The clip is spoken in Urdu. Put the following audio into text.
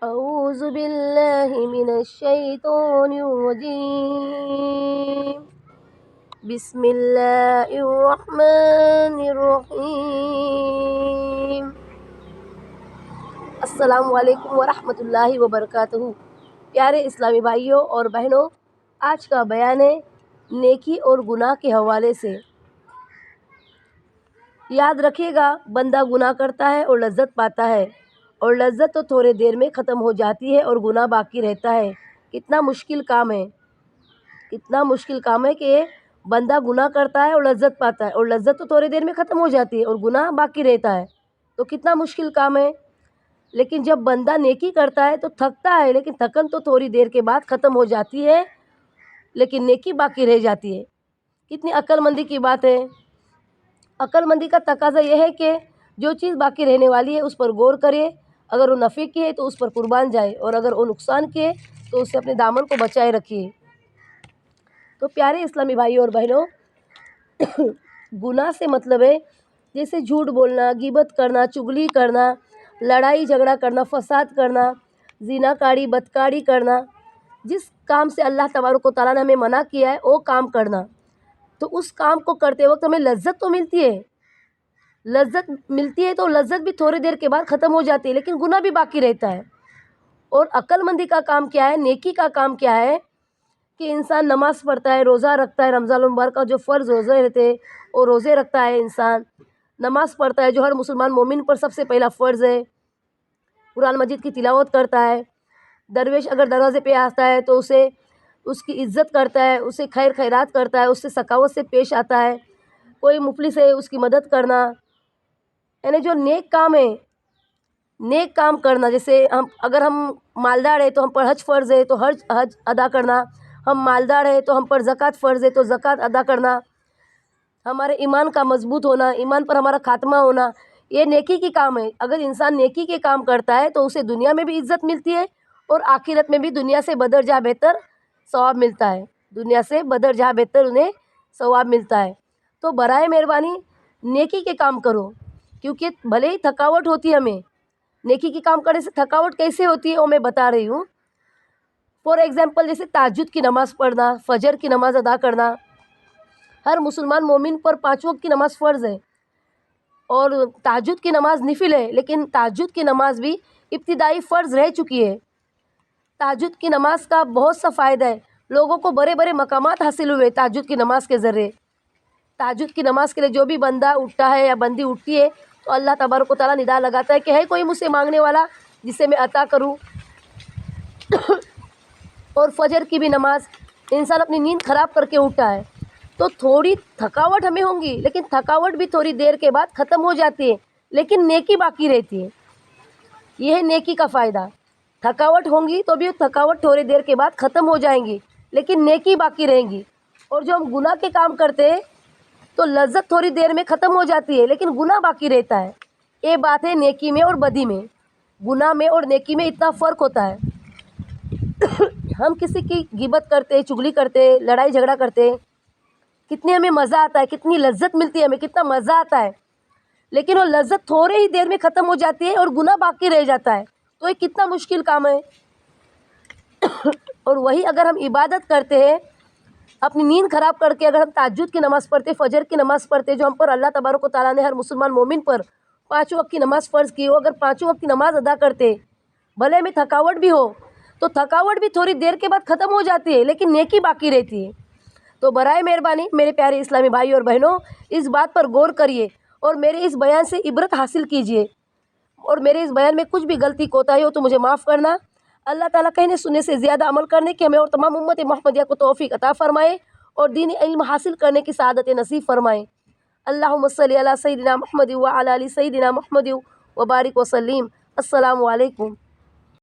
أعوذ بالله من الشيطان الرجيم بسم الله الرحمن الرحیم السلام علیکم ورحمۃ اللہ وبرکاتہ۔ پیارے اسلامی بھائیوں اور بہنوں، آج کا بیان ہے نیکی اور گناہ کے حوالے سے۔ یاد رکھیے گا، بندہ گناہ کرتا ہے اور لذت پاتا ہے، اور لذت تو تھوڑے دیر میں ختم ہو جاتی ہے اور گناہ باقی رہتا ہے۔ کتنا مشکل کام ہے، کتنا مشکل کام ہے کہ بندہ گناہ کرتا ہے اور لذت پاتا ہے، اور لذت تو تھوڑے دیر میں ختم ہو جاتی ہے اور گناہ باقی رہتا ہے، تو کتنا مشکل کام ہے۔ لیکن جب بندہ نیکی کرتا ہے تو تھکتا ہے، لیکن تھکن تو تھوڑی دیر کے بعد ختم ہو جاتی ہے، لیکن نیکی باقی رہ جاتی ہے۔ کتنی عقل مندی کی بات ہے۔ عقل مندی کا تقاضا یہ ہے کہ جو چیز باقی رہنے والی ہے اس پر غور کرے، اگر وہ نفع کی ہے تو اس پر قربان جائے، اور اگر وہ نقصان کی ہے تو اس سے اپنے دامن کو بچائے رکھیے۔ تو پیارے اسلامی بھائیوں اور بہنوں، گناہ سے مطلب ہے جیسے جھوٹ بولنا، غیبت کرنا، چغلی کرنا، لڑائی جھگڑا کرنا، فساد کرنا، زنا کاری، بدکاری کرنا، جس کام سے اللہ تبارک و تعالیٰ نے ہمیں منع کیا ہے وہ کام کرنا، تو اس کام کو کرتے وقت ہمیں لذت تو ملتی ہے، لذت ملتی ہے تو لذت بھی تھوڑی دیر کے بعد ختم ہو جاتی ہے، لیکن گناہ بھی باقی رہتا ہے۔ اور عقل مندی کا کام کیا ہے، نیکی کا کام کیا ہے کہ انسان نماز پڑھتا ہے، روزہ رکھتا ہے، رمضان المبارک کا جو فرض روزے رہتے ہیں وہ روزے رکھتا ہے، انسان نماز پڑھتا ہے جو ہر مسلمان مومن پر سب سے پہلا فرض ہے، قرآن مجید کی تلاوت کرتا ہے، درویش اگر دروازے پہ آتا ہے تو اسے اس کی عزت کرتا ہے، اسے خیر خیرات کرتا ہے، اس سے سخاوت سے پیش آتا ہے، کوئی مفلس ہے اس کی مدد کرنا، یعنی جو نیک کام ہے، نیک کام کرنا۔ جیسے اگر ہم مالدار ہے تو ہم پر حج فرض ہے تو حج ادا کرنا، ہم مالدار ہے تو ہم پر زکوٰۃ فرض ہے تو زکوٰۃ ادا کرنا، ہمارے ایمان کا مضبوط ہونا، ایمان پر ہمارا خاتمہ ہونا، یہ نیکی کی کام ہے۔ اگر انسان نیکی کے کام کرتا ہے تو اسے دنیا میں بھی عزت ملتی ہے اور آخرت میں بھی دنیا سے بدرجہ بہتر ثواب ملتا ہے، دنیا سے بدرجہ بہتر انہیں ثواب ملتا ہے۔ تو برائے مہربانی نیکی کے کام کرو، کیونکہ بھلے ہی تھکاوٹ ہوتی ہے، ہمیں نیکی کی کام کرنے سے تھکاوٹ کیسے ہوتی ہے وہ میں بتا رہی ہوں۔ فور ایگزامپل جیسے تہجد کی نماز پڑھنا، فجر کی نماز ادا کرنا، ہر مسلمان مومن پر 5 وقت کی نماز فرض ہے، اور تہجد کی نماز نفل ہے، لیکن تہجد کی نماز بھی ابتدائی فرض رہ چکی ہے۔ تہجد کی نماز کا بہت سا فائدہ ہے، لوگوں کو بڑے بڑے مقامات حاصل ہوئے تہجد کی نماز کے ذریعے۔ تہجد کی نماز کے لیے جو بھی بندہ اٹھتا ہے یا بندی اٹھتی ہے تو اللہ تبارک و تعالیٰ ندا لگاتا ہے کہ ہے کوئی مجھ سے مانگنے والا جسے میں عطا کروں۔ اور فجر کی بھی نماز انسان اپنی نیند خراب کر کے اٹھا ہے تو تھوڑی تھکاوٹ ہمیں ہوں گی، لیکن تھکاوٹ بھی تھوڑی دیر کے بعد ختم ہو جاتی ہے، لیکن نیکی باقی رہتی ہے۔ یہ ہے نیکی کا فائدہ۔ تھکاوٹ ہوں گی تو بھی تھکاوٹ تھوڑی دیر کے بعد ختم ہو جائیں گی، لیکن نیکی باقی رہیں گی۔ اور جو ہم گناہ کے کام کرتے ہیں تو لذت تھوڑی دیر میں ختم ہو جاتی ہے، لیکن گناہ باقی رہتا ہے۔ یہ بات ہے نیکی میں اور بدی میں، گناہ میں اور نیکی میں اتنا فرق ہوتا ہے۔ ہم کسی کی غیبت کرتے، چغلی کرتے، لڑائی جھگڑا کرتے، کتنی ہمیں مزہ آتا ہے، کتنی لذت ملتی ہے، ہمیں کتنا مزہ آتا ہے، لیکن وہ لذت تھوڑے ہی دیر میں ختم ہو جاتی ہے اور گناہ باقی رہ جاتا ہے، تو یہ کتنا مشکل کام ہے۔ اور وہی اگر ہم عبادت کرتے ہیں، اپنی نیند خراب کر کے اگر ہم تہجد کی نماز پڑھتے، فجر کی نماز پڑھتے، جو ہم پر اللہ تبارک و تعالیٰ نے ہر مسلمان مومن پر 5 وقت کی نماز فرض کی ہو، اگر 5 وقت کی نماز ادا کرتے، بھلے ہمیں تھکاوٹ بھی ہو تو تھکاوٹ بھی تھوڑی دیر کے بعد ختم ہو جاتی ہے، لیکن نیکی باقی رہتی ہے۔ تو برائے مہربانی میرے پیارے اسلامی بھائی اور بہنوں، اس بات پر غور کریے اور میرے اس بیان سے عبرت حاصل کیجیے، اور میرے اس بیان میں کچھ بھی غلطی کوتاہی ہو تو مجھے معاف کرنا۔ اللہ تعالیٰ کہنے سننے سے زیادہ عمل کرنے کی ہمیں اور تمام امت محمدیہ کو توفیق عطا فرمائے، اور دینی علم حاصل کرنے کی سعادت نصیب فرمائے۔ اللہم صلی علی سیدنا محمد وعلی آل سیدنا محمد وبارک وسلم۔ السلام علیکم۔